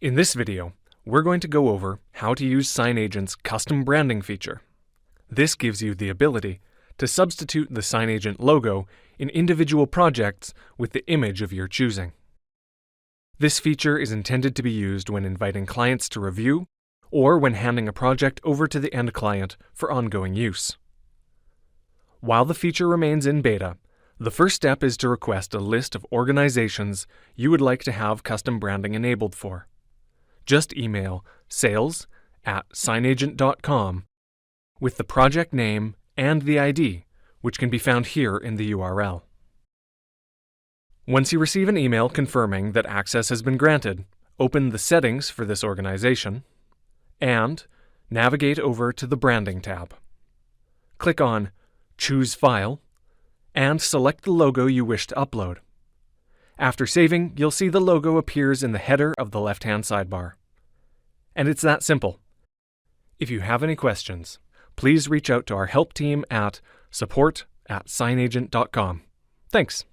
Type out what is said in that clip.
In this video, we're going to go over how to use SignAgent's custom branding feature. This gives you the ability to substitute the SignAgent logo in individual projects with the image of your choosing. This feature is intended to be used when inviting clients to review or when handing a project over to the end client for ongoing use. While the feature remains in beta, the first step is to request a list of organizations you would like to have custom branding enabled for. Just email sales@signagent.com with the project name and the ID, which can be found here in the URL. Once you receive an email confirming that access has been granted, open the settings for this organization and navigate over to the Branding tab. Click on Choose File and select the logo you wish to upload. After saving, you'll see the logo appears in the header of the left-hand sidebar. And it's that simple. If you have any questions, please reach out to our help team at support@signagent.com. Thanks.